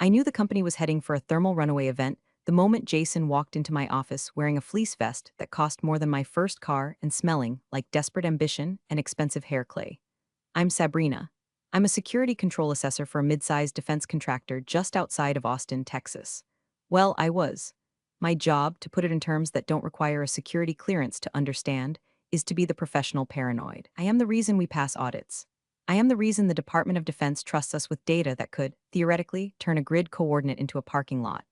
I knew the company was heading for a thermal runaway event the moment Jason walked into my office wearing a fleece vest that cost more than my first car and smelling like desperate ambition and expensive hair clay. I'm Sabrina. I'm a security control assessor for a mid-sized defense contractor just outside of Austin, Texas. Well, I was. My job, to put it in terms that don't require a security clearance to understand, is to be the professional paranoid. I am the reason we pass audits. I am the reason the Department of Defense trusts us with data that could, theoretically, turn a grid coordinate into a parking lot.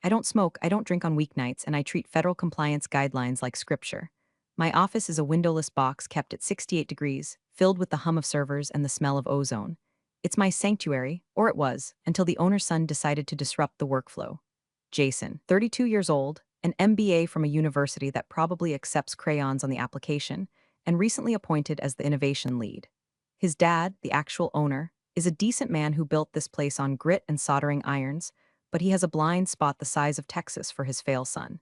I don't smoke, I don't drink on weeknights, and I treat federal compliance guidelines like scripture. My office is a windowless box kept at 68 degrees, filled with the hum of servers and the smell of ozone. It's my sanctuary, or it was, until the owner's son decided to disrupt the workflow. Jason, 32 years old, an MBA from a university that probably accepts crayons on the application, and recently appointed as the innovation lead. His dad, the actual owner, is a decent man who built this place on grit and soldering irons, but he has a blind spot the size of Texas for his fail son.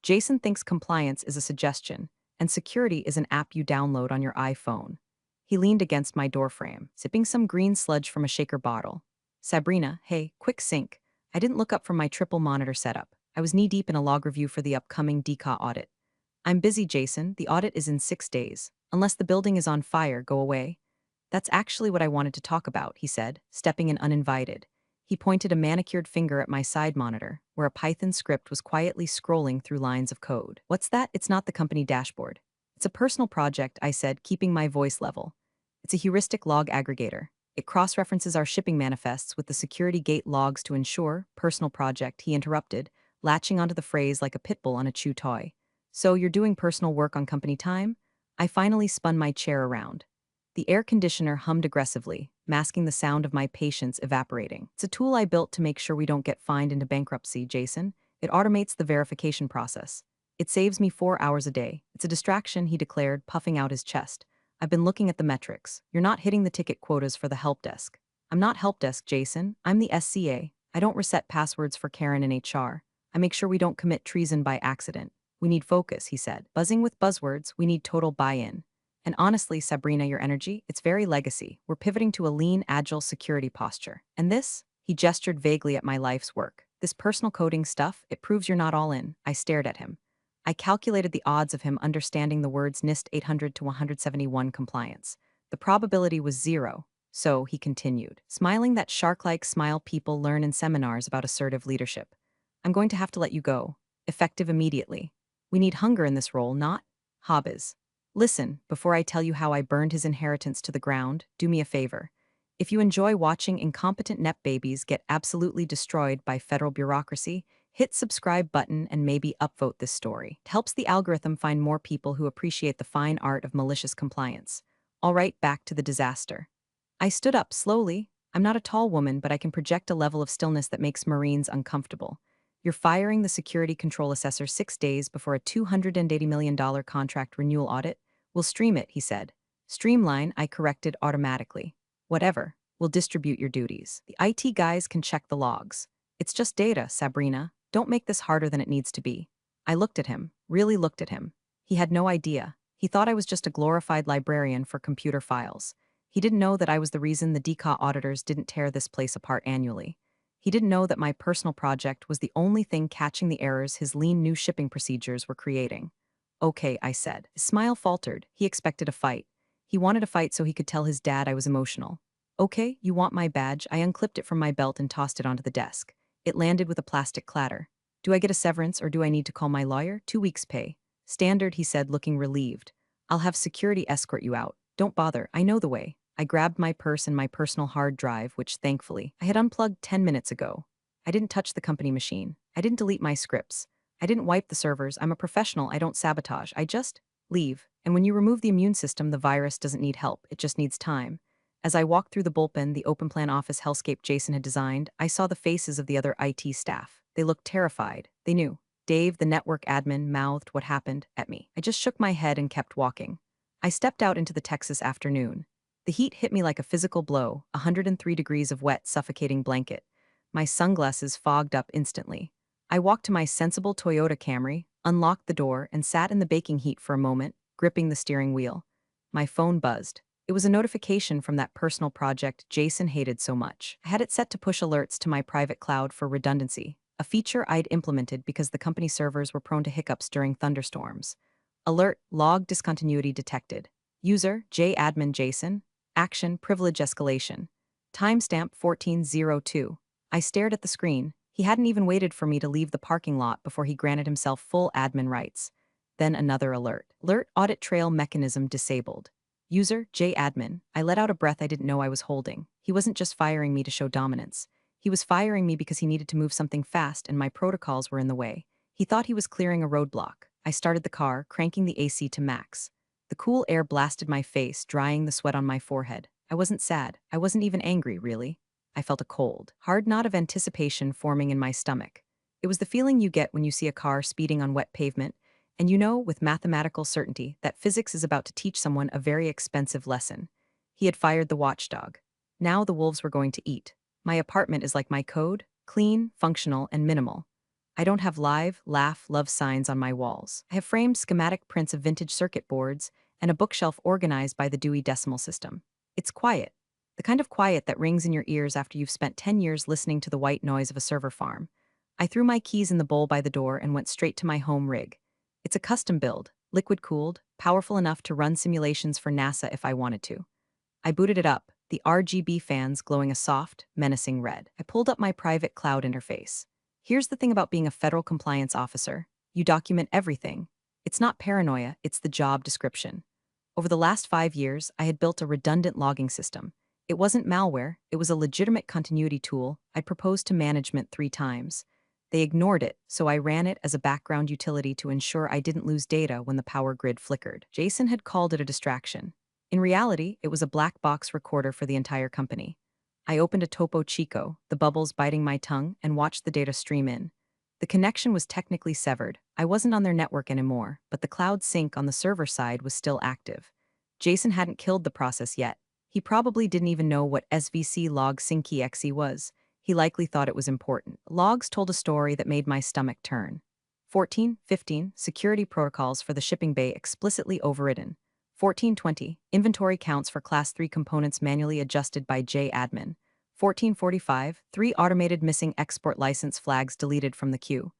Jason thinks compliance is a suggestion, and security is an app you download on your iPhone. He leaned against my doorframe, sipping some green sludge from a shaker bottle. Sabrina, hey, quick sync. I didn't look up from my triple monitor setup. I was knee-deep in a log review for the upcoming DCA audit. I'm busy, Jason. The audit is in 6 days. Unless the building is on fire, go away. That's actually what I wanted to talk about, he said, stepping in uninvited. He pointed a manicured finger at my side monitor, where a Python script was quietly scrolling through lines of code. What's that? It's not the company dashboard. It's a personal project, I said, keeping my voice level. It's a heuristic log aggregator. It cross-references our shipping manifests with the security gate logs to ensure, personal project, he interrupted, latching onto the phrase like a pit bull on a chew toy. So you're doing personal work on company time? I finally spun my chair around. The air conditioner hummed aggressively, masking the sound of my patience evaporating. It's a tool I built to make sure we don't get fined into bankruptcy, Jason. It automates the verification process. It saves me 4 hours a day. It's a distraction, he declared, puffing out his chest. I've been looking at the metrics. You're not hitting the ticket quotas for the help desk. I'm not help desk, Jason. I'm the SCA. I don't reset passwords for Karen in HR. I make sure we don't commit treason by accident. We need focus, he said. Buzzing with buzzwords, we need total buy-in. And honestly, Sabrina, your energy, it's very legacy. We're pivoting to a lean, agile security posture. And this? He gestured vaguely at my life's work. This personal coding stuff, it proves you're not all in. I stared at him. I calculated the odds of him understanding the words NIST 800 to 171 compliance. The probability was 0. So, he continued, smiling that shark-like smile people learn in seminars about assertive leadership. I'm going to have to let you go. Effective immediately. We need hunger in this role, not hobbies. Listen, before I tell you how I burned his inheritance to the ground, do me a favor. If you enjoy watching incompetent Nep babies get absolutely destroyed by federal bureaucracy, hit subscribe button and maybe upvote this story. It helps the algorithm find more people who appreciate the fine art of malicious compliance. All right, back to the disaster. I stood up slowly. I'm not a tall woman, but I can project a level of stillness that makes Marines uncomfortable. You're firing the security control assessor 6 days before a $280 million contract renewal audit? We'll stream it, he said. Streamline, I corrected automatically. Whatever. We'll distribute your duties. The IT guys can check the logs. It's just data, Sabrina. Don't make this harder than it needs to be. I looked at him, really looked at him. He had no idea. He thought I was just a glorified librarian for computer files. He didn't know that I was the reason the DCA auditors didn't tear this place apart annually. He didn't know that my personal project was the only thing catching the errors his lean new shipping procedures were creating. Okay, I said. His smile faltered. He expected a fight. He wanted a fight so he could tell his dad I was emotional. Okay, you want my badge? I unclipped it from my belt and tossed it onto the desk. It landed with a plastic clatter. Do I get a severance or do I need to call my lawyer? 2 weeks' pay. Standard, he said, looking relieved. I'll have security escort you out. Don't bother, I know the way. I grabbed my purse and my personal hard drive, which, thankfully, I had unplugged 10 minutes ago. I didn't touch the company machine. I didn't delete my scripts. I didn't wipe the servers. I'm a professional. I don't sabotage. I just leave. And when you remove the immune system, the virus doesn't need help. It just needs time. As I walked through the bullpen, the open plan office hellscape Jason had designed, I saw the faces of the other IT staff. They looked terrified. They knew. Dave, the network admin, mouthed what happened at me. I just shook my head and kept walking. I stepped out into the Texas afternoon. The heat hit me like a physical blow, 103 degrees of wet, suffocating blanket. My sunglasses fogged up instantly. I walked to my sensible Toyota Camry, unlocked the door, and sat in the baking heat for a moment, gripping the steering wheel. My phone buzzed. It was a notification from that personal project Jason hated so much. I had it set to push alerts to my private cloud for redundancy, a feature I'd implemented because the company servers were prone to hiccups during thunderstorms. Alert, log discontinuity detected. User, JAdmin Jason. Action, privilege escalation. Timestamp 1402. I stared at the screen. He hadn't even waited for me to leave the parking lot before he granted himself full admin rights. Then another alert. Alert audit trail mechanism disabled. User, JAdmin. I let out a breath I didn't know I was holding. He wasn't just firing me to show dominance. He was firing me because he needed to move something fast and my protocols were in the way. He thought he was clearing a roadblock. I started the car, cranking the AC to max. The cool air blasted my face, drying the sweat on my forehead. I wasn't sad. I wasn't even angry, really. I felt a cold, hard knot of anticipation forming in my stomach. It was the feeling you get when you see a car speeding on wet pavement, and you know with mathematical certainty that physics is about to teach someone a very expensive lesson. He had fired the watchdog. Now the wolves were going to eat. My apartment is like my code, clean, functional, and minimal. I don't have live, laugh, love signs on my walls. I have framed schematic prints of vintage circuit boards and a bookshelf organized by the Dewey Decimal System. It's quiet. The kind of quiet that rings in your ears after you've spent 10 years listening to the white noise of a server farm. I threw my keys in the bowl by the door and went straight to my home rig. It's a custom build, liquid-cooled, powerful enough to run simulations for NASA if I wanted to. I booted it up, the RGB fans glowing a soft, menacing red. I pulled up my private cloud interface. Here's the thing about being a federal compliance officer. You document everything. It's not paranoia, it's the job description. Over the last 5 years, I had built a redundant logging system. It wasn't malware, it was a legitimate continuity tool I'd proposed to management 3 times. They ignored it, so I ran it as a background utility to ensure I didn't lose data when the power grid flickered. Jason had called it a distraction. In reality, it was a black box recorder for the entire company. I opened a Topo Chico, the bubbles biting my tongue, and watched the data stream in. The connection was technically severed. I wasn't on their network anymore, but the cloud sync on the server side was still active. Jason hadn't killed the process yet. He probably didn't even know what SVC log syncExe was. He likely thought it was important. Logs told a story that made my stomach turn. 14:15, security protocols for the shipping bay explicitly overridden. 14:20, inventory counts for Class 3 components manually adjusted by JAdmin. 14:45, 3 automated missing export license flags deleted from the queue.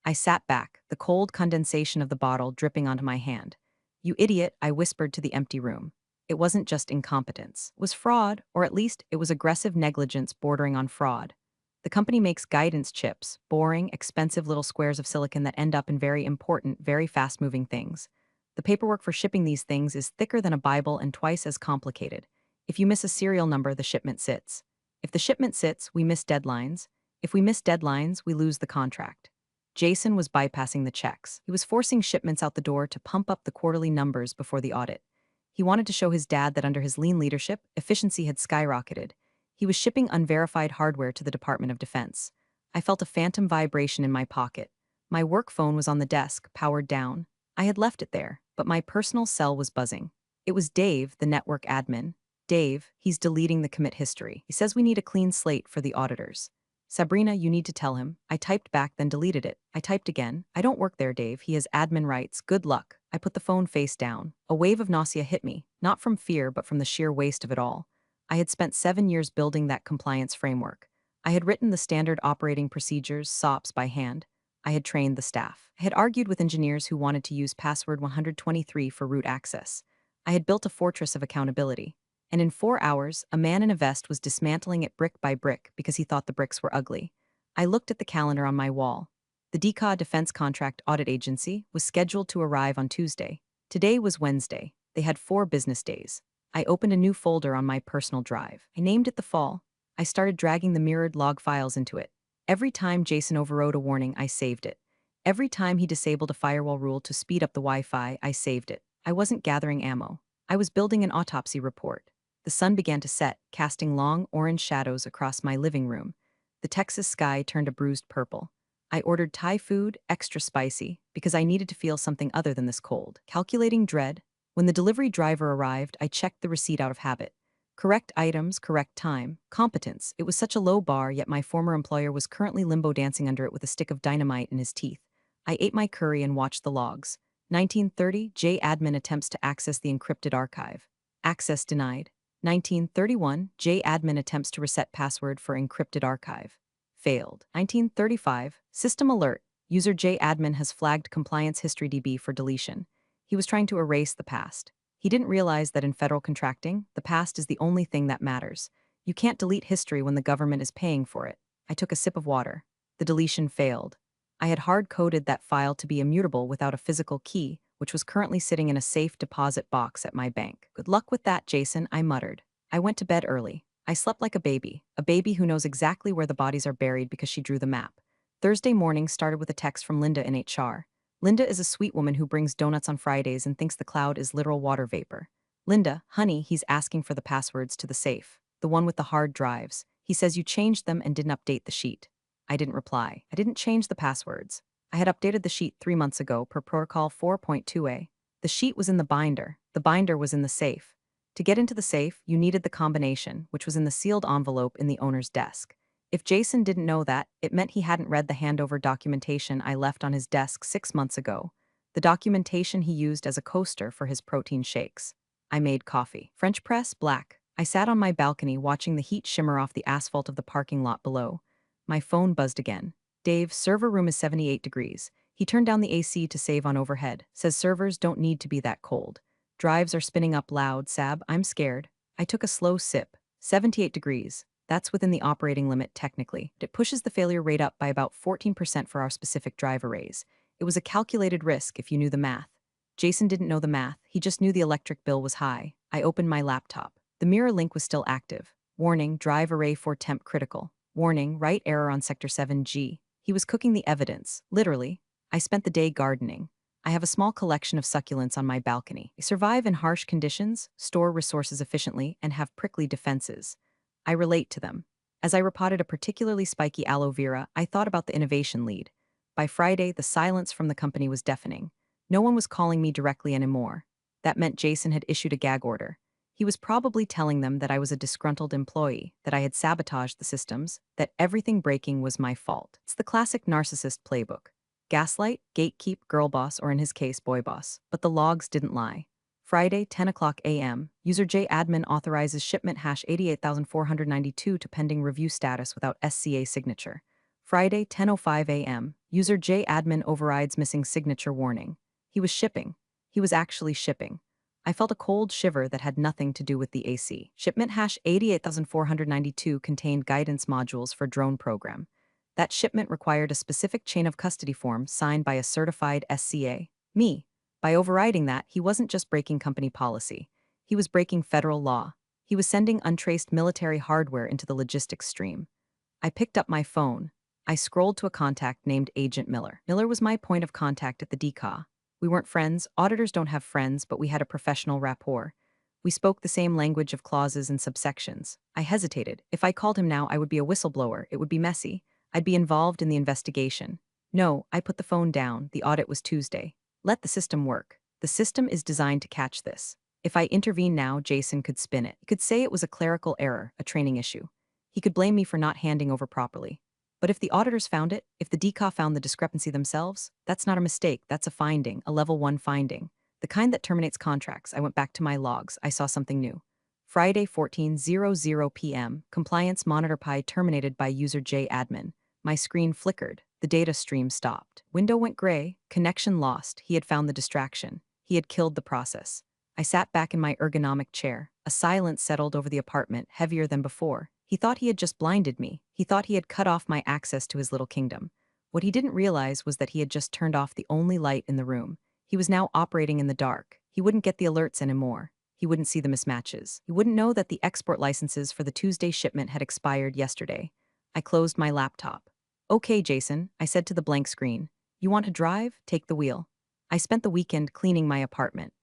I sat back, the cold condensation of the bottle dripping onto my hand. You idiot, I whispered to the empty room. It wasn't just incompetence. It was fraud, or at least it was aggressive negligence bordering on fraud. The company makes guidance chips, boring, expensive little squares of silicon that end up in very important, very fast-moving things. The paperwork for shipping these things is thicker than a Bible and twice as complicated. If you miss a serial number, the shipment sits. If the shipment sits, we miss deadlines. If we miss deadlines, we lose the contract. Jason was bypassing the checks. He was forcing shipments out the door to pump up the quarterly numbers before the audit. He wanted to show his dad that under his lean leadership, efficiency had skyrocketed. He was shipping unverified hardware to the Department of Defense. I felt a phantom vibration in my pocket. My work phone was on the desk, powered down. I had left it there, but my personal cell was buzzing. It was Dave, the network admin. Dave, he's deleting the commit history. He says we need a clean slate for the auditors. Sabrina, you need to tell him. I typed back, then deleted it. I typed again. I don't work there, Dave. He has admin rights. Good luck. I put the phone face down. A wave of nausea hit me, not from fear, but from the sheer waste of it all. I had spent 7 years building that compliance framework. I had written the standard operating procedures, SOPs, by hand. I had trained the staff. I had argued with engineers who wanted to use password 123 for root access. I had built a fortress of accountability. And in 4 hours, a man in a vest was dismantling it brick by brick because he thought the bricks were ugly. I looked at the calendar on my wall. The DCA Defense Contract Audit Agency was scheduled to arrive on Tuesday. Today was Wednesday. They had 4 business days. I opened a new folder on my personal drive. I named it The Fall. I started dragging the mirrored log files into it. Every time Jason overrode a warning, I saved it. Every time he disabled a firewall rule to speed up the Wi-Fi, I saved it. I wasn't gathering ammo. I was building an autopsy report. The sun began to set, casting long orange shadows across my living room. The Texas sky turned a bruised purple. I ordered Thai food, extra spicy, because I needed to feel something other than this cold. Calculating dread. When the delivery driver arrived, I checked the receipt out of habit. Correct items, correct time, competence. It was such a low bar, yet my former employer was currently limbo dancing under it with a stick of dynamite in his teeth. I ate my curry and watched the logs. 1930, JAdmin attempts to access the encrypted archive. Access denied. 1931, J admin attempts to reset password for encrypted archive. Failed. 1935, system alert. User J admin has flagged compliance history DB for deletion. He was trying to erase the past. He didn't realize that in federal contracting, the past is the only thing that matters. You can't delete history when the government is paying for it. I took a sip of water. The deletion failed. I had hard-coded that file to be immutable without a physical key, which was currently sitting in a safe deposit box at my bank. Good luck with that, Jason, I muttered. I went to bed early. I slept like a baby who knows exactly where the bodies are buried because she drew the map. Thursday morning started with a text from Linda in HR. Linda is a sweet woman who brings donuts on Fridays and thinks the cloud is literal water vapor. Linda, honey, he's asking for the passwords to the safe, the one with the hard drives. He says you changed them and didn't update the sheet. I didn't reply. I didn't change the passwords. I had updated the sheet 3 months ago per protocol 4.2a. The sheet was in the binder. The binder was in the safe. To get into the safe, you needed the combination, which was in the sealed envelope in the owner's desk. If Jason didn't know that, it meant he hadn't read the handover documentation I left on his desk 6 months ago. The documentation he used as a coaster for his protein shakes. I made coffee. French press, black. I sat on my balcony watching the heat shimmer off the asphalt of the parking lot below. My phone buzzed again. Dave, server room is 78 degrees. He turned down the AC to save on overhead. Says servers don't need to be that cold. Drives are spinning up loud, Sab. I'm scared. I took a slow sip. 78 degrees. That's within the operating limit technically. It pushes the failure rate up by about 14% for our specific drive arrays. It was a calculated risk if you knew the math. Jason didn't know the math. He just knew the electric bill was high. I opened my laptop. The mirror link was still active. Warning, drive array for temp critical. Warning, write error on sector 7G. He was cooking the evidence, literally. I spent the day gardening. I have a small collection of succulents on my balcony. They survive in harsh conditions, store resources efficiently, and have prickly defenses. I relate to them. As I repotted a particularly spiky aloe vera, I thought about the innovation lead. By Friday, the silence from the company was deafening. No one was calling me directly anymore. That meant Jason had issued a gag order. He was probably telling them that I was a disgruntled employee, that I had sabotaged the systems, that everything breaking was my fault. It's the classic narcissist playbook. Gaslight, gatekeep, girl boss, or in his case, boy boss. But the logs didn't lie. Friday, 10 o'clock a.m., user J admin authorizes shipment hash 88,492 to pending review status without SCA signature. Friday, 10:05 a.m., user J admin overrides missing signature warning. He was shipping. He was actually shipping. I felt a cold shiver that had nothing to do with the AC. Shipment hash 88,492 contained guidance modules for drone program. That shipment required a specific chain of custody form signed by a certified SCA. Me. By overriding that, he wasn't just breaking company policy. He was breaking federal law. He was sending untraced military hardware into the logistics stream. I picked up my phone. I scrolled to a contact named Agent Miller. Miller was my point of contact at the DCAW. We weren't friends. Auditors don't have friends, but we had a professional rapport. We spoke the same language of clauses and subsections. I hesitated. If I called him now, I would be a whistleblower. It would be messy. I'd be involved in the investigation. No, I put the phone down. The audit was Tuesday. Let the system work. The system is designed to catch this. If I intervene now, Jason could spin it. He could say it was a clerical error, a training issue. He could blame me for not handing over properly. But if the auditors found it, if the DCAW found the discrepancy themselves, that's not a mistake, that's a finding, a level 1 finding. The kind that terminates contracts. I went back to my logs. I saw something new. Friday, 14:00 p.m., compliance monitor pi terminated by user J admin. My screen flickered. The data stream stopped. Window went gray. Connection lost. He had found the distraction. He had killed the process. I sat back in my ergonomic chair. A silence settled over the apartment, heavier than before. He thought he had just blinded me. He thought he had cut off my access to his little kingdom. What he didn't realize was that he had just turned off the only light in the room. He was now operating in the dark. He wouldn't get the alerts anymore. He wouldn't see the mismatches. He wouldn't know that the export licenses for the Tuesday shipment had expired yesterday. I closed my laptop. Okay, Jason, I said to the blank screen. You want to drive? Take the wheel. I spent the weekend cleaning my apartment.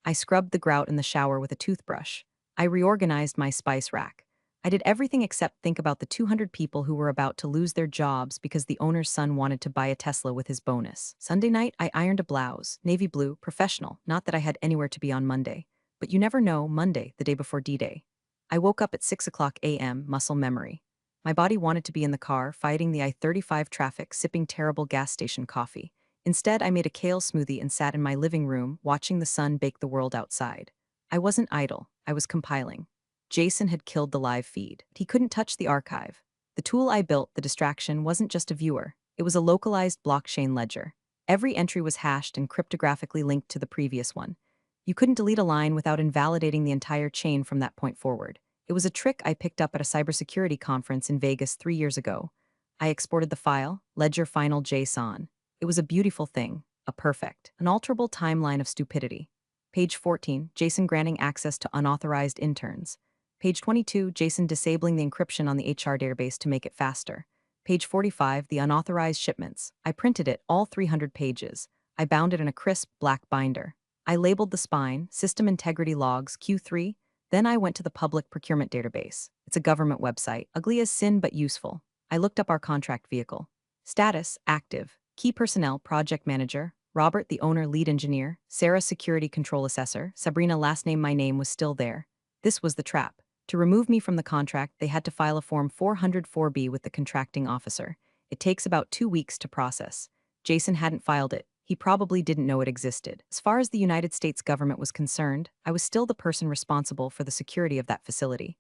I scrubbed the grout in the shower with a toothbrush. I reorganized my spice rack. I did everything except think about the 200 people who were about to lose their jobs because the owner's son wanted to buy a Tesla with his bonus. Sunday night, I ironed a blouse, navy blue, professional, not that I had anywhere to be on Monday. But you never know, Monday, the day before D-Day. I woke up at 6 o'clock a.m., muscle memory. My body wanted to be in the car, fighting the I-35 traffic, sipping terrible gas station coffee. Instead, I made a kale smoothie and sat in my living room, watching the sun bake the world outside. I wasn't idle. I was compiling. Jason had killed the live feed. He couldn't touch the archive. The tool I built, the distraction, wasn't just a viewer. It was a localized blockchain ledger. Every entry was hashed and cryptographically linked to the previous one. You couldn't delete a line without invalidating the entire chain from that point forward. It was a trick I picked up at a cybersecurity conference in Vegas 3 years ago. I exported the file, ledger final JSON. It was a beautiful thing, a perfect, unalterable timeline of stupidity. Page 14, Jason granting access to unauthorized interns. Page 22, Jason disabling the encryption on the HR database to make it faster. Page 45, the unauthorized shipments. I printed it, all 300 pages. I bound it in a crisp, black binder. I labeled the spine, System Integrity Logs, Q3. Then I went to the Public Procurement Database. It's a government website, ugly as sin but useful. I looked up our contract vehicle. Status, active. Key personnel, project manager. Robert, the owner, lead engineer. Sarah, security control assessor. Sabrina, last name, my name was still there. This was the trap. To remove me from the contract, they had to file a Form 404B with the contracting officer. It takes about 2 weeks to process. Jason hadn't filed it. He probably didn't know it existed. As far as the United States government was concerned, I was still the person responsible for the security of that facility.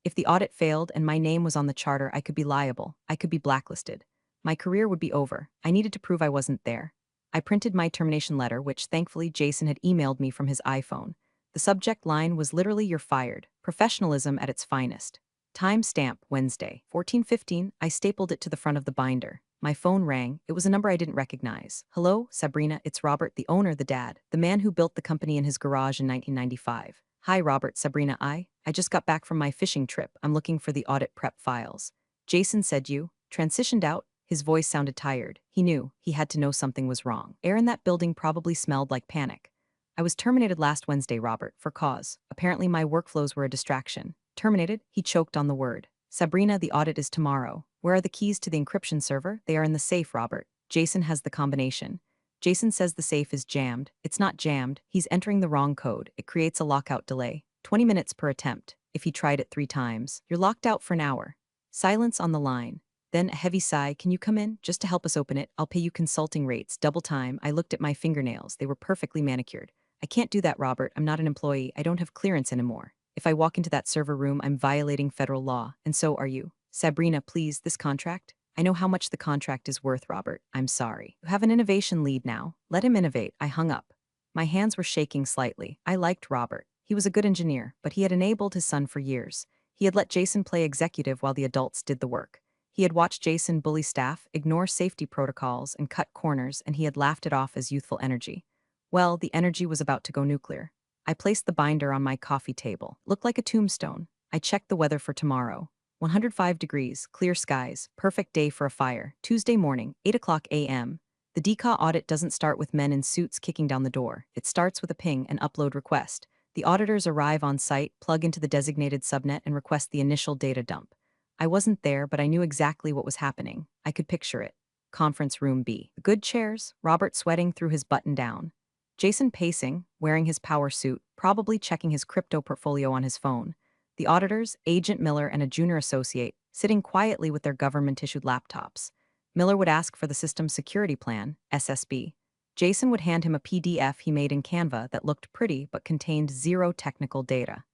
If the audit failed and my name was on the charter, I could be liable. I could be blacklisted. My career would be over. I needed to prove I wasn't there. I printed my termination letter, which thankfully Jason had emailed me from his iPhone. The subject line was literally "You're fired." Professionalism at its finest. Timestamp, Wednesday, 14:15. I stapled it to the front of the binder. My phone rang. It was a number I didn't recognize. "Hello, Sabrina, it's Robert, the owner, the dad, the man who built the company in his garage in 1995. Hi, Robert, Sabrina, I just got back from my fishing trip. I'm looking for the audit prep files. Jason said you transitioned out." His voice sounded tired. He knew. He had to know something was wrong. Air in that building probably smelled like panic. "I was terminated last Wednesday, Robert, for cause. Apparently my workflows were a distraction." "Terminated?" He choked on the word. "Sabrina, the audit is tomorrow. Where are the keys to the encryption server?" "They are in the safe, Robert. Jason has the combination." "Jason says the safe is jammed." "It's not jammed. He's entering the wrong code. It creates a lockout delay. 20 minutes per attempt. If he tried it 3 times, you're locked out for an hour." Silence on the line. Then a heavy sigh. "Can you come in? Just to help us open it. I'll pay you consulting rates, double time." I looked at my fingernails. They were perfectly manicured. "I can't do that, Robert. I'm not an employee. I don't have clearance anymore. If I walk into that server room, I'm violating federal law, and so are you." "Sabrina, please, this contract?" "I know how much the contract is worth, Robert. I'm sorry. You have an innovation lead now. Let him innovate." I hung up. My hands were shaking slightly. I liked Robert. He was a good engineer, but he had enabled his son for years. He had let Jason play executive while the adults did the work. He had watched Jason bully staff, ignore safety protocols, and cut corners, and he had laughed it off as youthful energy. Well, the energy was about to go nuclear. I placed the binder on my coffee table. Looked like a tombstone. I checked the weather for tomorrow. 105 degrees, clear skies, perfect day for a fire. Tuesday morning, 8 o'clock a.m. The DCA audit doesn't start with men in suits kicking down the door. It starts with a ping and upload request. The auditors arrive on site, plug into the designated subnet, and request the initial data dump. I wasn't there, but I knew exactly what was happening. I could picture it. Conference room B. Good chairs, Robert sweating through his button down. Jason pacing, wearing his power suit, probably checking his crypto portfolio on his phone. The auditors, Agent Miller and a junior associate, sitting quietly with their government-issued laptops. Miller would ask for the system security plan, SSB. Jason would hand him a PDF he made in Canva that looked pretty but contained zero technical data.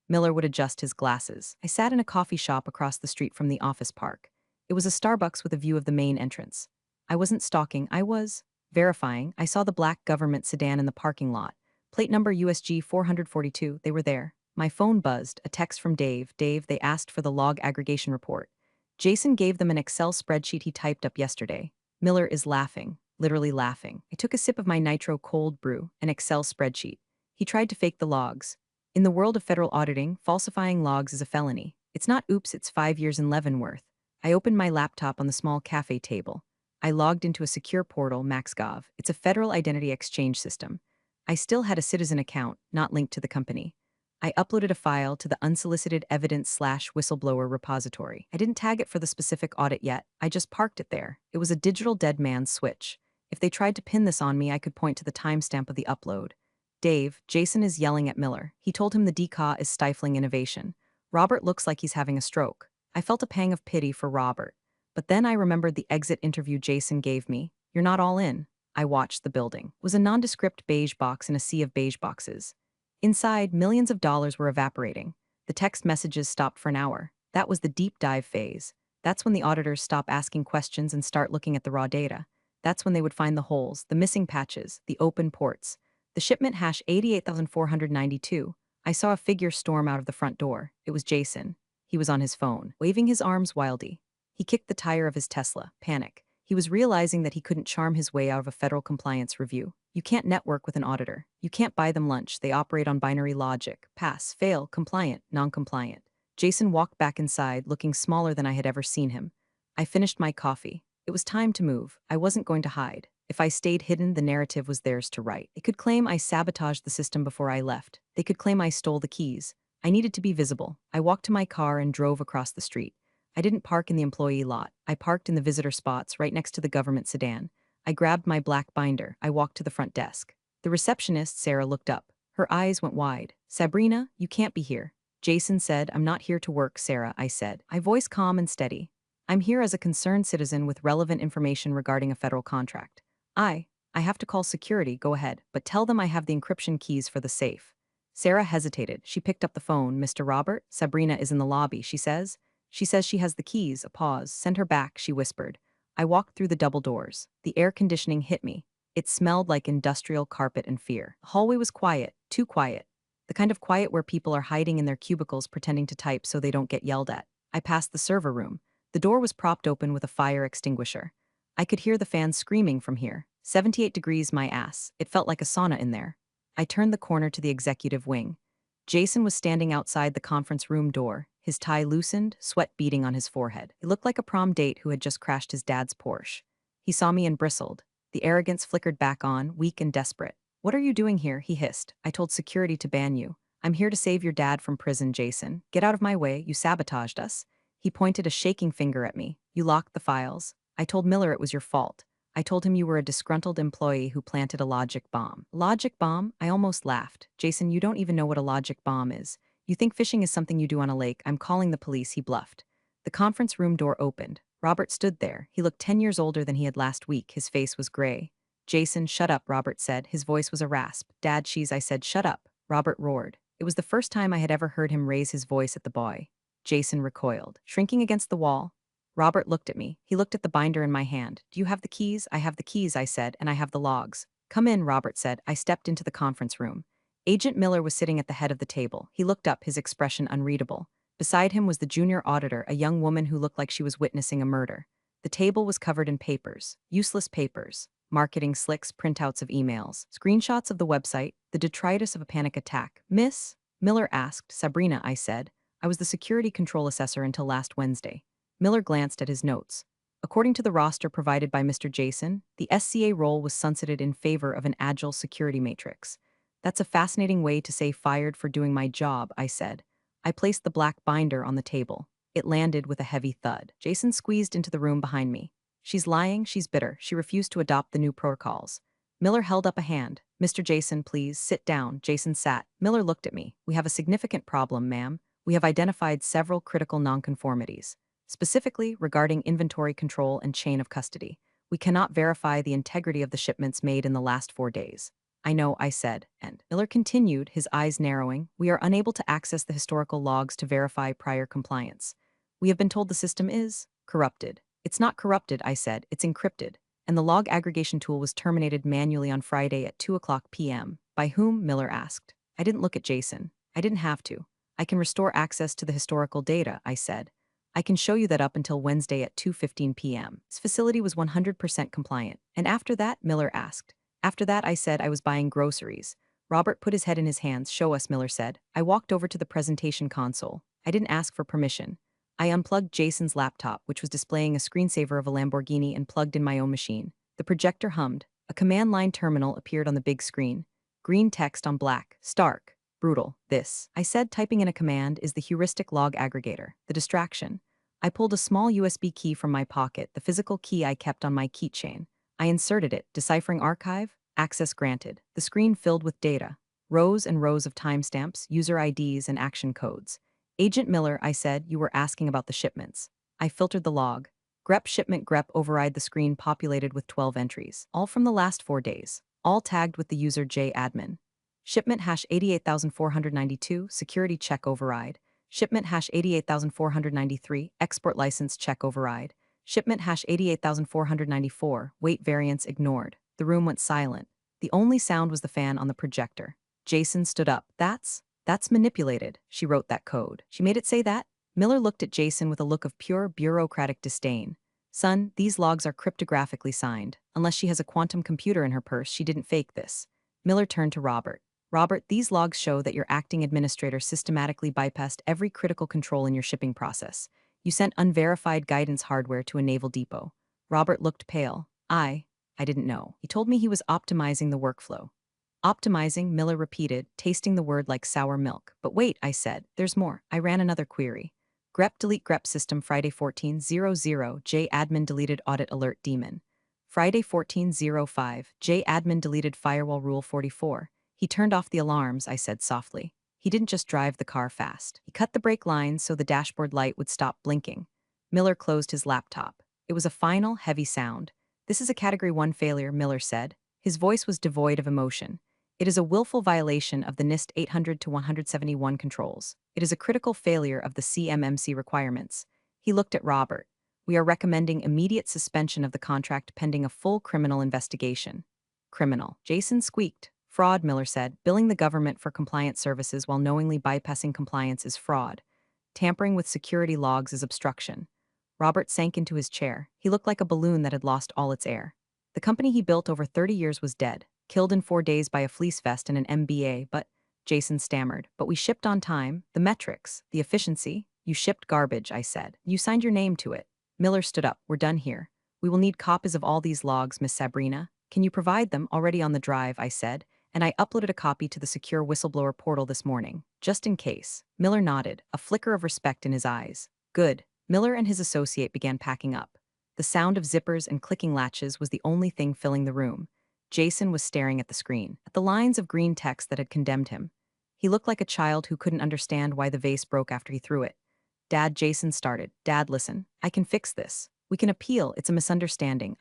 Miller would adjust his glasses. I sat in a coffee shop across the street from the office park. It was a Starbucks with a view of the main entrance. I wasn't stalking, I was verifying. I saw the black government sedan in the parking lot. Plate number USG 442, they were there. My phone buzzed, a text from Dave. "Dave, they asked for the log aggregation report." Jason gave them an Excel spreadsheet he typed up yesterday. Miller is laughing, literally laughing. I took a sip of my nitro cold brew, an Excel spreadsheet. He tried to fake the logs. In the world of federal auditing, falsifying logs is a felony. It's not oops, it's 5 years in Leavenworth. I opened my laptop on the small cafe table. I logged into a secure portal, MaxGov. It's a federal identity exchange system. I still had a citizen account, not linked to the company. I uploaded a file to the unsolicited evidence/whistleblower repository. I didn't tag it for the specific audit yet. I just parked it there. It was a digital dead man's switch. If they tried to pin this on me, I could point to the timestamp of the upload. "Dave, Jason is yelling at Miller. He told him the DCAW is stifling innovation. Robert looks like he's having a stroke." I felt a pang of pity for Robert. But then I remembered the exit interview Jason gave me. "You're not all in." I watched the building. It was a nondescript beige box in a sea of beige boxes. Inside, millions of dollars were evaporating. The text messages stopped for an hour. That was the deep dive phase. That's when the auditors stop asking questions and start looking at the raw data. That's when they would find the holes, the missing patches, the open ports. The shipment hash 88,492. I saw a figure storm out of the front door. It was Jason. He was on his phone, waving his arms wildly. He kicked the tire of his Tesla. Panic. He was realizing that he couldn't charm his way out of a federal compliance review. You can't network with an auditor. You can't buy them lunch. They operate on binary logic. Pass, fail, compliant, non-compliant. Jason walked back inside, looking smaller than I had ever seen him. I finished my coffee. It was time to move. I wasn't going to hide. If I stayed hidden, the narrative was theirs to write. They could claim I sabotaged the system before I left. They could claim I stole the keys. I needed to be visible. I walked to my car and drove across the street. I didn't park in the employee lot. I parked in the visitor spots right next to the government sedan. I grabbed my black binder. I walked to the front desk. The receptionist, Sarah, looked up. Her eyes went wide. "Sabrina, you can't be here." Jason said, "I'm not here to work, Sarah," I said. My voice calm and steady. "I'm here as a concerned citizen with relevant information regarding a federal contract. I have to call security, go ahead, but tell them I have the encryption keys for the safe." Sarah hesitated. She picked up the phone. "Mr. Robert, Sabrina is in the lobby, she says. She says she has the keys." A pause. "Send her back," she whispered. I walked through the double doors. The air conditioning hit me. It smelled like industrial carpet and fear. The hallway was quiet, too quiet. The kind of quiet where people are hiding in their cubicles pretending to type so they don't get yelled at. I passed the server room. The door was propped open with a fire extinguisher. I could hear the fans screaming from here. 78 degrees my ass. It felt like a sauna in there. I turned the corner to the executive wing. Jason was standing outside the conference room door, his tie loosened, sweat beading on his forehead. He looked like a prom date who had just crashed his dad's Porsche. He saw me and bristled. The arrogance flickered back on, weak and desperate. "What are you doing here?" he hissed. "I told security to ban you. I'm here to save your dad from prison, Jason. Get out of my way, you sabotaged us." He pointed a shaking finger at me. "You locked the files. I told Miller it was your fault. I told him you were a disgruntled employee who planted a logic bomb." Logic bomb? I almost laughed. "Jason, you don't even know what a logic bomb is. You think fishing is something you do on a lake. I'm calling the police," he bluffed. The conference room door opened. Robert stood there. He looked 10 years older than he had last week. His face was gray. "Jason, shut up," Robert said. His voice was a rasp. "Dad, I said, shut up." Robert roared. It was the first time I had ever heard him raise his voice at the boy. Jason recoiled. Shrinking against the wall, Robert looked at me. He looked at the binder in my hand. "Do you have the keys?" "I have the keys," I said, "and I have the logs." "Come in," Robert said. I stepped into the conference room. Agent Miller was sitting at the head of the table. He looked up, his expression unreadable. Beside him was the junior auditor, a young woman who looked like she was witnessing a murder. The table was covered in papers. Useless papers. Marketing slicks, printouts of emails, screenshots of the website, the detritus of a panic attack. "Miss?" Miller asked. "Sabrina," I said. "I was the security control assessor until last Wednesday." Miller glanced at his notes. According to the roster provided by Mr. Jason, the SCA role was sunsetted in favor of an agile security matrix. "That's a fascinating way to say fired for doing my job," I said. I placed the black binder on the table. It landed with a heavy thud. Jason squeezed into the room behind me. "She's lying, she's bitter. She refused to adopt the new protocols." Miller held up a hand. "Mr. Jason, please, sit down." Jason sat. Miller looked at me. "We have a significant problem, ma'am. We have identified several critical nonconformities. Specifically, regarding inventory control and chain of custody. We cannot verify the integrity of the shipments made in the last 4 days." "I know," I said, and Miller continued, his eyes narrowing. "We are unable to access the historical logs to verify prior compliance. We have been told the system is corrupted." "It's not corrupted," I said, "it's encrypted." "And the log aggregation tool was terminated manually on Friday at 2:00 p.m. By whom?" Miller asked. I didn't look at Jason. I didn't have to. "I can restore access to the historical data," I said. "I can show you that up until Wednesday at 2:15 p.m. This facility was 100% compliant." "And after that?" Miller asked. "After that," I said, "I was buying groceries." Robert put his head in his hands. "Show us," Miller said. I walked over to the presentation console. I didn't ask for permission. I unplugged Jason's laptop, which was displaying a screensaver of a Lamborghini, and plugged in my own machine. The projector hummed. A command line terminal appeared on the big screen. Green text on black. "Stark. Brutal. This," I said, typing in a command, "is the heuristic log aggregator. The distraction." I pulled a small USB key from my pocket, the physical key I kept on my keychain. I inserted it, deciphering archive, access granted. The screen filled with data. Rows and rows of timestamps, user IDs, and action codes. "Agent Miller," I said, "you were asking about the shipments." I filtered the log. Grep shipment grep override, the screen populated with 12 entries, all from the last 4 days, all tagged with the user J admin. Shipment hash 88,492, security check override. Shipment hash 88,493, export license check override. Shipment hash 88,494, weight variance ignored. The room went silent. The only sound was the fan on the projector. Jason stood up. That's manipulated. She wrote that code. She made it say that? Miller looked at Jason with a look of pure bureaucratic disdain. Son, these logs are cryptographically signed. Unless she has a quantum computer in her purse, she didn't fake this. Miller turned to Robert. Robert, these logs show that your acting administrator systematically bypassed every critical control in your shipping process. You sent unverified guidance hardware to a naval depot. Robert looked pale. I didn't know. He told me he was optimizing the workflow. Optimizing, Miller repeated, tasting the word like sour milk. But wait, I said, there's more. I ran another query. Grep delete grep system Friday 14:00 J admin deleted audit alert daemon. Friday 14:05 J admin deleted firewall rule 44. He turned off the alarms, I said softly. He didn't just drive the car fast. He cut the brake lines so the dashboard light would stop blinking. Miller closed his laptop. It was a final, heavy sound. This is a Category 1 failure, Miller said. His voice was devoid of emotion. It is a willful violation of the NIST 800 to 171 controls. It is a critical failure of the CMMC requirements. He looked at Robert. We are recommending immediate suspension of the contract pending a full criminal investigation. Criminal. Jason squeaked. Fraud, Miller said. Billing the government for compliance services while knowingly bypassing compliance is fraud. Tampering with security logs is obstruction. Robert sank into his chair. He looked like a balloon that had lost all its air. The company he built over 30 years was dead, killed in 4 days by a fleece vest and an MBA, but, Jason stammered, but we shipped on time, the metrics, the efficiency. You shipped garbage, I said. You signed your name to it. Miller stood up. We're done here. We will need copies of all these logs, Miss Sabrina. Can you provide them already on the drive, I said, and I uploaded a copy to the secure whistleblower portal this morning, just in case. Miller nodded, a flicker of respect in his eyes. Good. Miller and his associate began packing up. The sound of zippers and clicking latches was the only thing filling the room. Jason was staring at the screen, at the lines of green text that had condemned him. He looked like a child who couldn't understand why the vase broke after he threw it. Dad, Jason started. Dad, listen. I can fix this. We can appeal. It's a misunderstanding.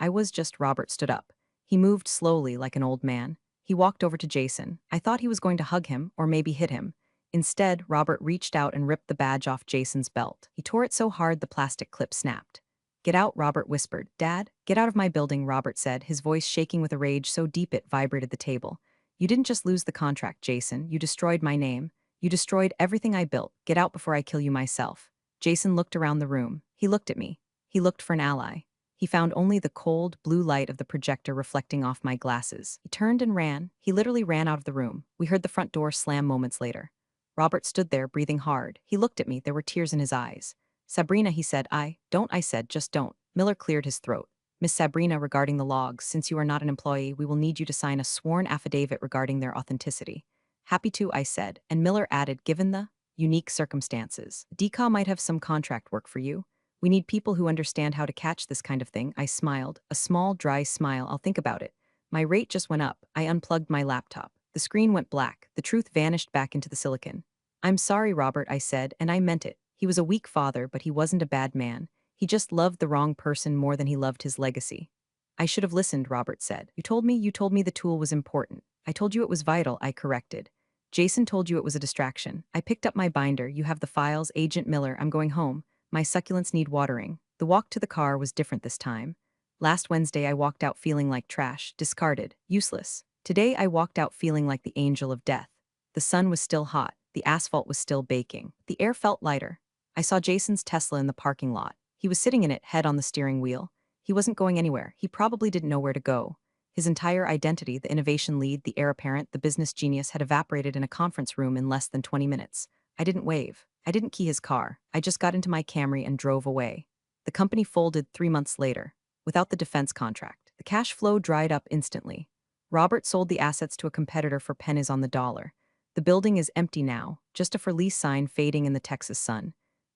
Robert stood up. He moved slowly like an old man. He walked over to Jason. I thought he was going to hug him, or maybe hit him. Instead, Robert reached out and ripped the badge off Jason's belt. He tore it so hard the plastic clip snapped. Get out, Robert whispered. Dad, get out of my building, Robert said, his voice shaking with a rage so deep it vibrated the table. You didn't just lose the contract, Jason. You destroyed my name. You destroyed everything I built. Get out before I kill you myself. Jason looked around the room. He looked at me. He looked for an ally. He found only the cold, blue light of the projector reflecting off my glasses. He turned and ran. He literally ran out of the room. We heard the front door slam moments later. Robert stood there, breathing hard. He looked at me. There were tears in his eyes. Sabrina, he said. I said, just don't. Miller cleared his throat. Miss Sabrina, regarding the logs, since you are not an employee, we will need you to sign a sworn affidavit regarding their authenticity. Happy to, I said, and Miller added, given the unique circumstances. DECA might have some contract work for you. We need people who understand how to catch this kind of thing. I smiled, a small, dry smile. I'll think about it. My rate just went up. I unplugged my laptop. The screen went black. The truth vanished back into the silicon. I'm sorry, Robert, I said, and I meant it. He was a weak father, but he wasn't a bad man. He just loved the wrong person more than he loved his legacy. I should have listened, Robert said. You told me the tool was important. I told you it was vital, I corrected. Jason told you it was a distraction. I picked up my binder. You have the files, Agent Miller. I'm going home. My succulents need watering. The walk to the car was different this time. Last Wednesday, I walked out feeling like trash, discarded, useless. Today, I walked out feeling like the angel of death. The sun was still hot. The asphalt was still baking. The air felt lighter. I saw Jason's Tesla in the parking lot. He was sitting in it, head on the steering wheel. He wasn't going anywhere. He probably didn't know where to go. His entire identity, the innovation lead, the heir apparent, the business genius, had evaporated in a conference room in less than 20 minutes. I didn't wave. I didn't key his car. I just got into my Camry and drove away. The company folded 3 months later, without the defense contract. The cash flow dried up instantly. Robert sold the assets to a competitor for pennies on the dollar. The building is empty now, just a for lease sign fading in the Texas sun.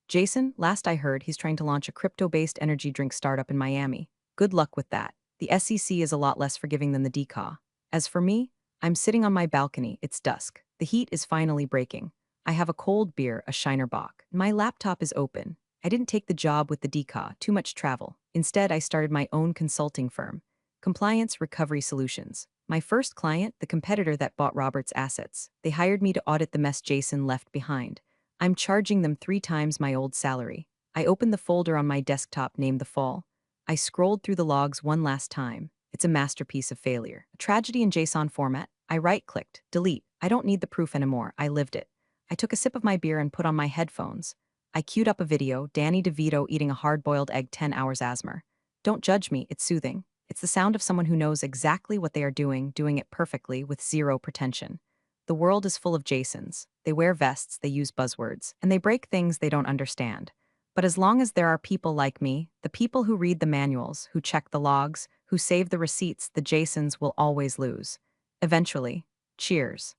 Jason, last I heard, he's trying to launch a crypto-based energy drink startup in Miami. Good luck with that. The SEC is a lot less forgiving than the DCAW. As for me, I'm sitting on my balcony. It's dusk. The heat is finally breaking. I have a cold beer, a Shiner Bock. My laptop is open. I didn't take the job with the DCAW, too much travel. Instead, I started my own consulting firm. Compliance Recovery Solutions. My first client, the competitor that bought Robert's assets. They hired me to audit the mess Jason left behind. I'm charging them 3 times my old salary. I opened the folder on my desktop named The Fall. I scrolled through the logs one last time. It's a masterpiece of failure. A tragedy in JSON format. I right-clicked, delete. I don't need the proof anymore. I lived it. I took a sip of my beer and put on my headphones. I queued up a video, Danny DeVito eating a hard-boiled egg 10 hours asthma. Don't judge me, it's soothing. It's the sound of someone who knows exactly what they are doing it perfectly with zero pretension. The world is full of Jasons. They wear vests, they use buzzwords, and they break things they don't understand. But as long as there are people like me, the people who read the manuals, who check the logs, who save the receipts, the Jasons will always lose. Eventually. Cheers.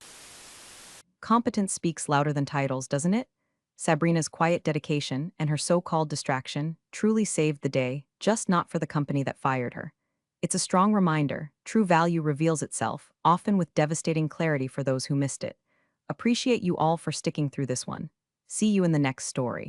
Competence speaks louder than titles, doesn't it? Sabrina's quiet dedication and her so-called distraction truly saved the day, just not for the company that fired her. It's a strong reminder, true value reveals itself, often with devastating clarity for those who missed it. Appreciate you all for sticking through this one. See you in the next story.